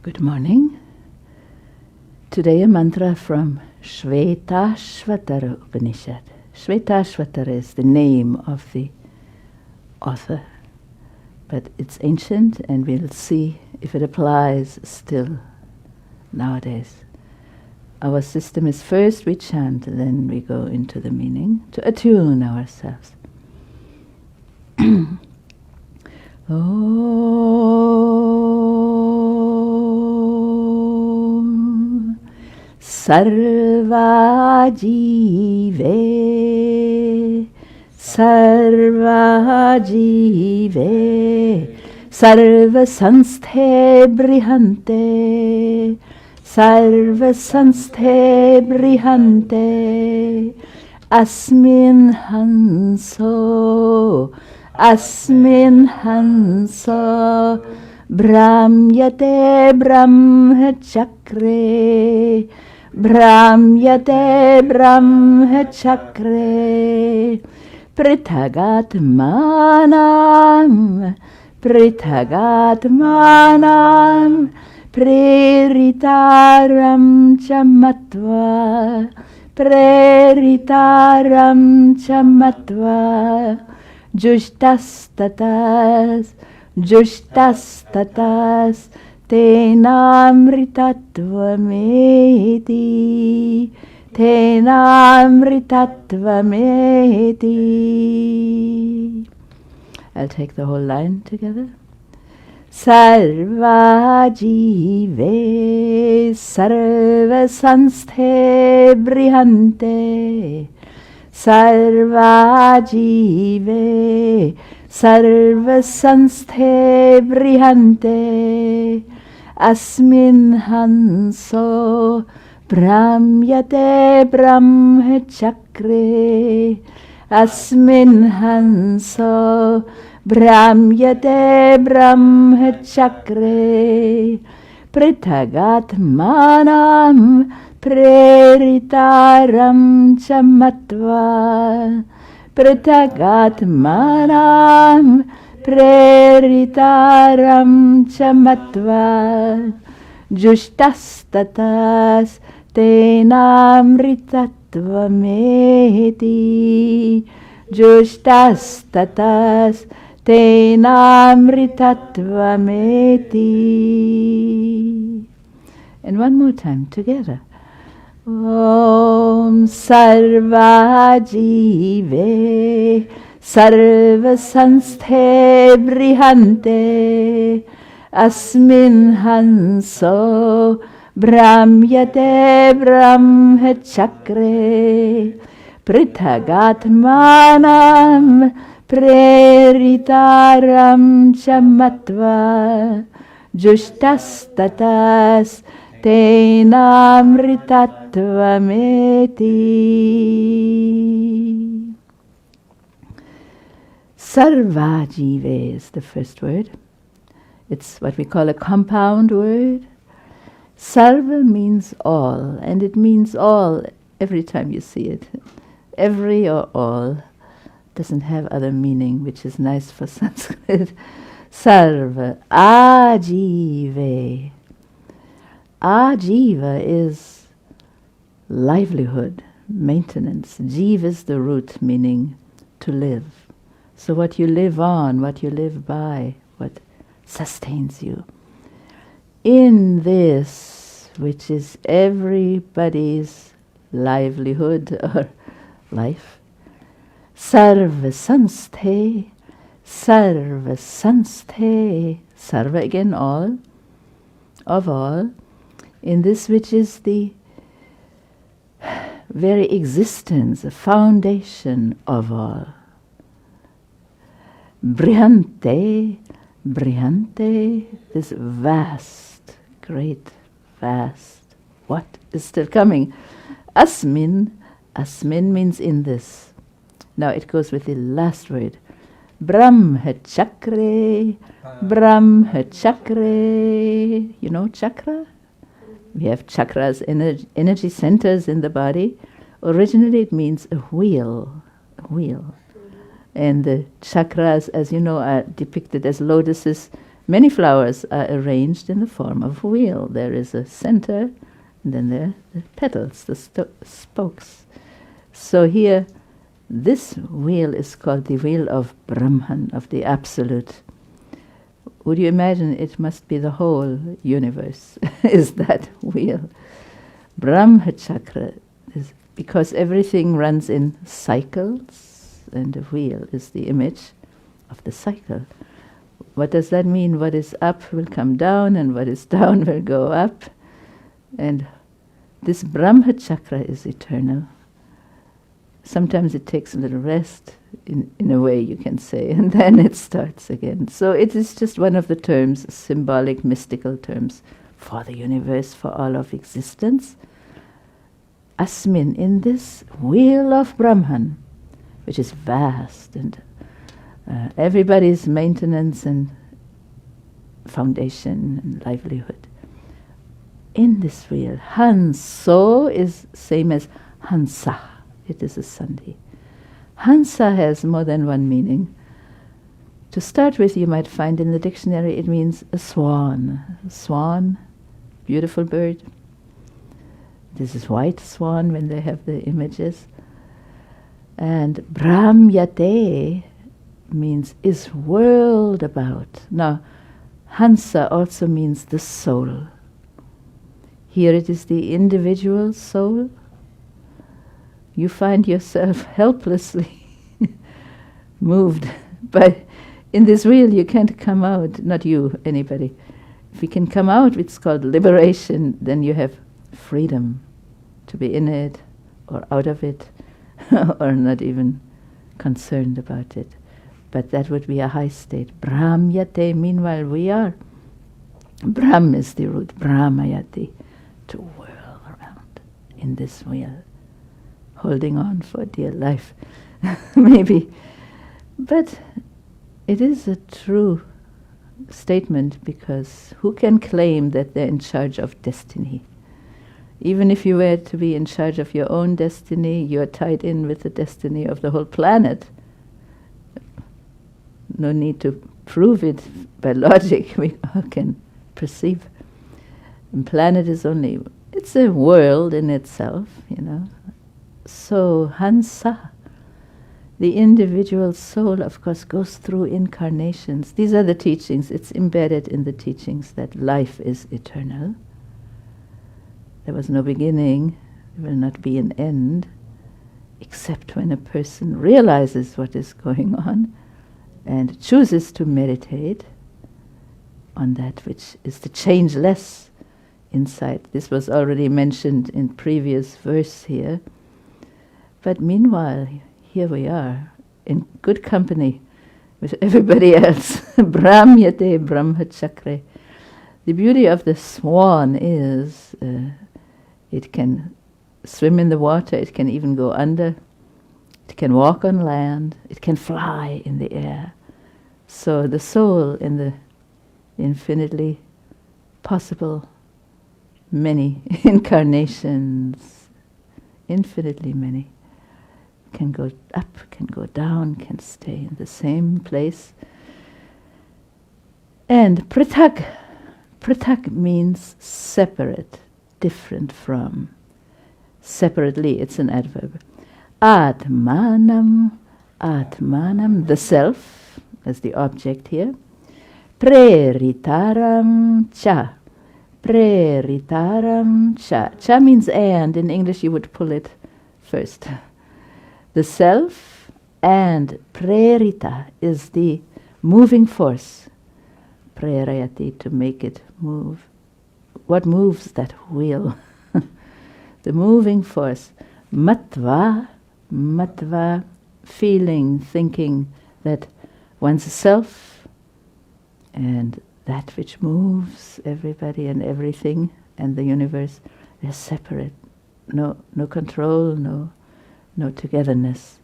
Good morning. Today a mantra from Shvetashvatara Upanishad. Shvetashvatara is the name of the author, but it's ancient and we'll see if it applies still nowadays. Our system is first we chant, then we go into the meaning to attune ourselves. Om Sarva Jive Sarva Jive Sarva Sansthe Brihante Sarva Sansthe Brihante Asmin Hanso Asmin Hanso Brahmyate Brahmachakre Brahmyate Brahmachakre Prithagatmanam Prithagatmanam Preritaram Chamatva Preritaram Chamatva Jushtastatas Jushtastatas Tenamritatvameti Tenamritatvameti. I'll take the whole line together. Sarva jive sarva sansthe brihante Sarva jive sarva sansthe brihante Asmin hanso brahmyate brahmachakre Asmin hanso brahmyate brahmachakre Prithagatmanam Preritaram Chamatva Prithagatmanam Preritaram Chamatva Jushtastatas Tenamritatvameti Jushtastatas Tenamritatvameti. And one more time together. Om Sarva Jive Sarva Sansthe Brihante Asmin Hanso Brahmyate Brahmachakre Prithagatmanam Preritaram Chamatva Jushtastatas Tenamritatvameti. Sarva jive is the first word. It's what we call a compound word. Sarva means all, and it means all every time you see it. Every or all doesn't have other meaning, which is nice for Sanskrit. Sarva, ajive. Ajiva is livelihood, maintenance. Jiva is the root, meaning to live. So what you live on, what you live by, what sustains you. In this, which is everybody's livelihood or life, sarva sansthe, sarva sansthe, sarva again all, of all, in this which is the very existence, the foundation of all. Brihante, brihante, this vast, great, vast, what is still coming? Asmin, asmin means in this. Now it goes with the last word. Brahmachakre, brahmachakre. You know chakra? We have chakras, energy centers in the body. Originally it means a wheel, a wheel. And the chakras, as you know, are depicted as lotuses Many flowers are arranged in the form of a wheel. There is a center, and then there are the petals, the spokes. So here, this wheel is called the wheel of Brahman, of the Absolute. Would you imagine it must be the whole universe is that wheel? Brahma chakra is because everything runs in cycles, and the wheel is the image of the cycle. What does that mean? What is up will come down, and what is down will go up. And this Brahma chakra is eternal. Sometimes it takes a little rest, in a way you can say, and then it starts again. So it is just one of the terms, symbolic, mystical terms, for the universe, for all of existence. Asmin, in this wheel of Brahman, which is vast, and everybody's maintenance and foundation and livelihood. In this wheel, Hanso is same as Hansa. It is a Sandhi. Hansa has more than one meaning. To start with, you might find in the dictionary it means a swan. A swan, beautiful bird. This is white swan when they have the images. And Brahmyate means is whirled about. Now, Hansa also means the soul. Here it is the individual soul. You find yourself helplessly moved. But in this wheel you can't come out, not you, anybody. If you can come out, it's called liberation, then you have freedom to be in it or out of it or not even concerned about it. But that would be a high state. Brahmyate, meanwhile we are. Brahm is the root, Brahmayati, to whirl around in this wheel, holding on for dear life, maybe. But it is a true statement, because who can claim that they're in charge of destiny? Even if you were to be in charge of your own destiny, you're tied in with the destiny of the whole planet. No need to prove it by logic, we all can perceive. And planet is only, it's a world in itself, you know. So Hansa, the individual soul, of course, goes through incarnations. These are the teachings. It's embedded in the teachings that life is eternal. There was no beginning, there will not be an end, except when a person realizes what is going on and chooses to meditate on that which is the changeless inside. This was already mentioned in previous verse here. But meanwhile, here we are, in good company with everybody else. Brahmyate brahmachakre. The beauty of the swan is it can swim in the water, it can even go under, it can walk on land, it can fly in the air. So the soul in the infinitely possible many incarnations, infinitely many, can go up, can go down, can stay in the same place. And pratak means separate, different from. Separately, it's an adverb. Atmanam, the self, as the object here. Preritaram cha. Preritaram cha. Cha means and. In English you would pull it first. The self and prerita is the moving force. Prerayati, to make it move. What moves that wheel? The moving force. Matva, feeling, thinking that one's self and that which moves everybody and everything and the universe, they're separate. No control, no togetherness.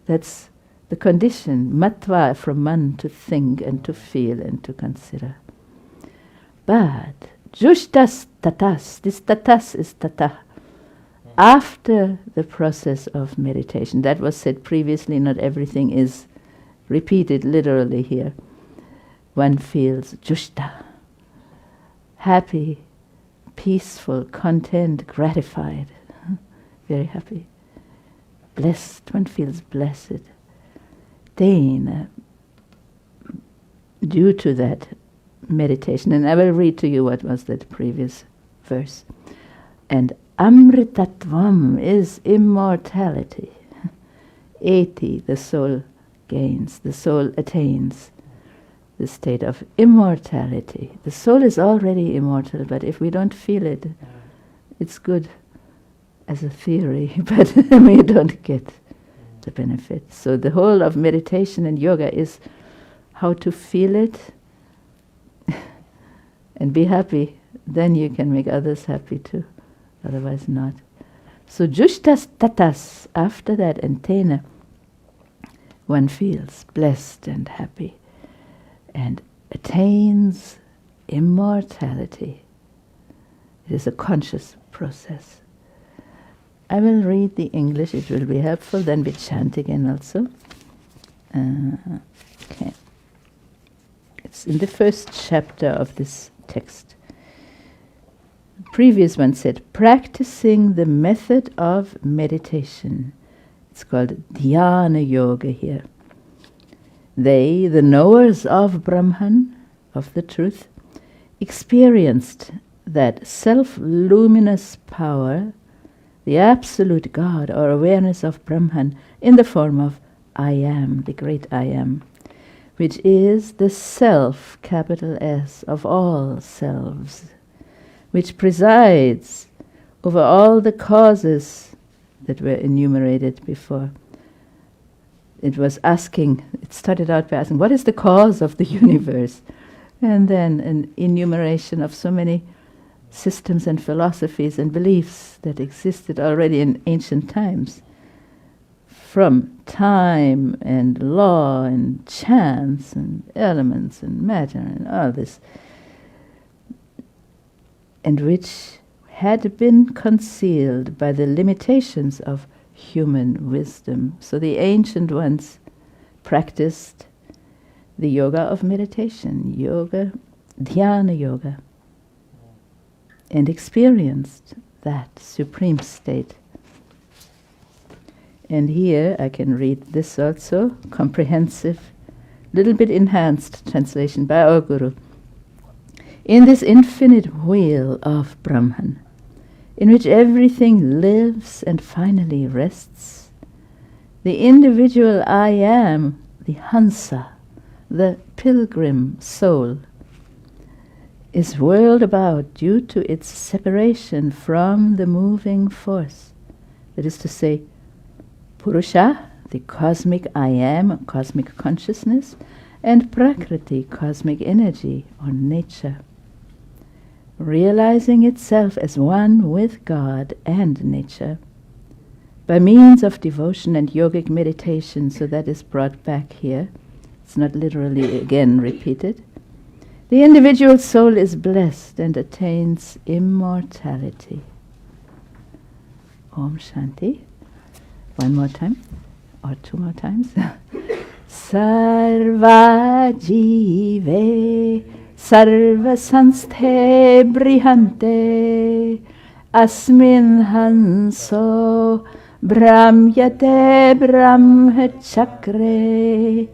That's the condition. Matva, from man, to think and to feel and to consider. But jushtas tatas, this tatas is tata. After the process of meditation, that was said previously, not everything is repeated literally here. one feels jushta, happy, peaceful, content, gratified, very happy. Blessed, one feels blessed. Tena, due to that meditation, and I will read to you what was that previous verse. And amritatvam is immortality. Eti, the soul gains, the soul attains the state of immortality. The soul is already immortal, but if we don't feel it, it's good as a theory, but we don't get the benefit. So the whole of meditation and yoga is how to feel it and be happy. Then you can make others happy too, otherwise not. So jushtas tatas, after that, and tena, one feels blessed and happy and attains immortality. It is a conscious process. I will read the English, it will be helpful, then we chant again also. Okay. It's in the first chapter of this text. The previous one said, practicing the method of meditation. It's called Dhyana Yoga here. They, the knowers of Brahman, of the truth, experienced that self-luminous power, the absolute God or awareness of Brahman in the form of I Am, the great I Am, which is the self, capital S, of all selves, which presides over all the causes that were enumerated before. It was asking, it started out by asking, what is the cause of the universe? And then an enumeration of so many systems and philosophies and beliefs that existed already in ancient times, from time and law and chance and elements and matter and all this, and which had been concealed by the limitations of human wisdom. So the ancient ones practiced the yoga of meditation, yoga, dhyana yoga, and experienced that supreme state. And here I can read this also, comprehensive, little bit enhanced translation by our Guru. In this infinite wheel of Brahman, in which everything lives and finally rests, the individual I Am, the Hansa, the pilgrim soul, is whirled about due to its separation from the moving force. That is to say, Purusha, the cosmic I Am, cosmic consciousness, and Prakriti, cosmic energy or nature, realizing itself as one with God and nature by means of devotion and yogic meditation. So that is brought back here. It's not literally again repeated. The individual soul is blessed and attains immortality. Om Shanti. One more time, or two more times. Sarva jive, sarva sansthe brihante, asmin hanso brahmyate brahmachakre,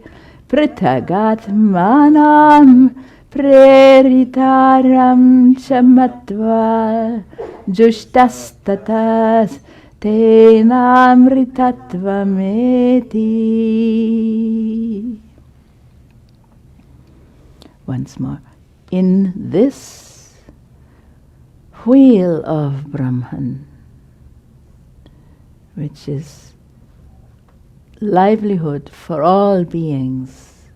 pritagatmanam preritaram chamatva, jushtastatas tenamritatvameti. Once more. In this wheel of Brahman, which is livelihood for all beings,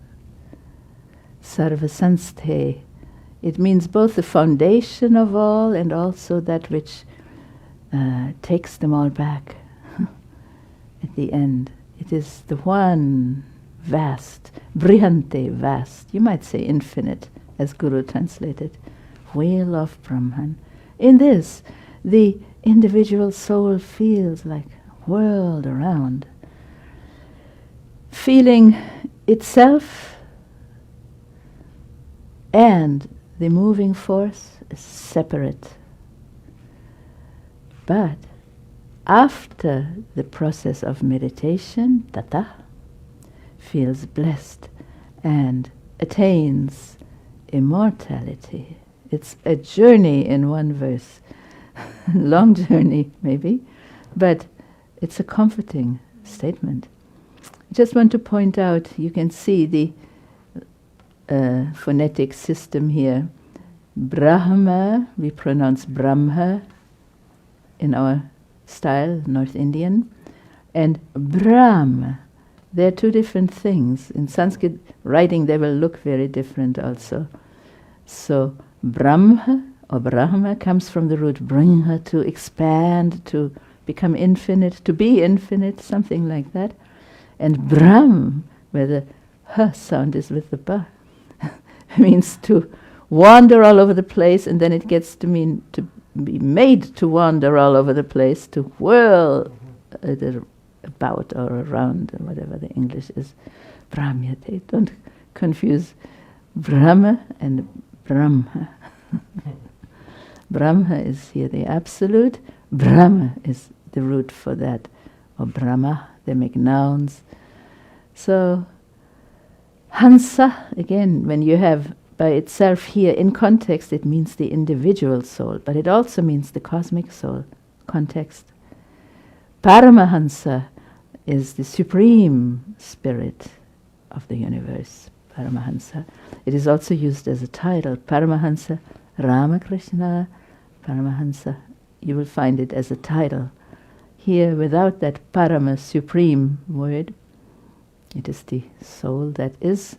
sarvasansthe, it means both the foundation of all and also that which takes them all back at the end. It is the one vast, brihante, vast, you might say infinite, as Guru translated, wheel of Brahman. In this, the individual soul feels like whirled around, feeling itself and the moving force is separate. But after the process of meditation, tata feels blessed and attains immortality. It's a journey in one verse, long journey maybe, but it's a comforting statement. I just want to point out, you can see the phonetic system here. Brahma, we pronounce Brahma in our style, North Indian, and Brahm. They're two different things. In Sanskrit writing, they will look very different also. So Brahma or Brahma comes from the root Brahma, to expand, to become infinite, to be infinite, something like that. And Brahm, where the H sound is with the Ba, means to wander all over the place, and then it gets to mean to be made to wander all over the place, to whirl about or around, or whatever the English is. Brahmyate. Don't confuse Brahma and Brahma. Brahma is here the absolute. Brahma is the root for that. Or Brahma, they make nouns. So, Hansa, again, when you have by itself here in context, it means the individual soul, but it also means the cosmic soul, context. Paramahansa is the supreme spirit of the universe, Paramahansa. It is also used as a title, Paramahansa Ramakrishna, Paramahansa. You will find it as a title. Here, without that Parama, supreme word, it is the soul that is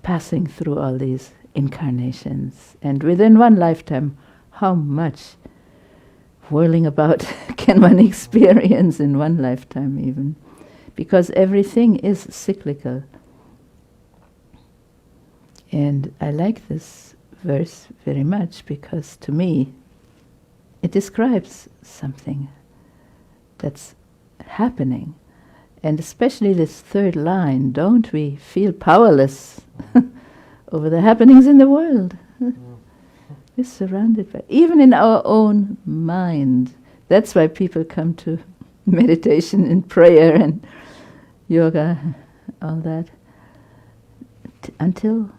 passing through all these incarnations. And within one lifetime, how much whirling about can one experience in one lifetime even? Because everything is cyclical. And I like this verse very much because to me it describes something that's happening. And especially this third line, don't we feel powerless over the happenings in the world? We're surrounded by, even in our own mind. That's why people come to meditation and prayer and yoga, all that. Until,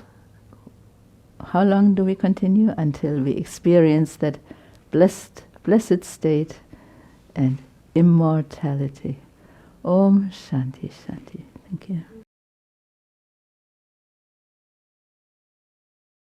how long do we continue? Until we experience that blessed state and immortality. Om Shanti Shanti. Thank you.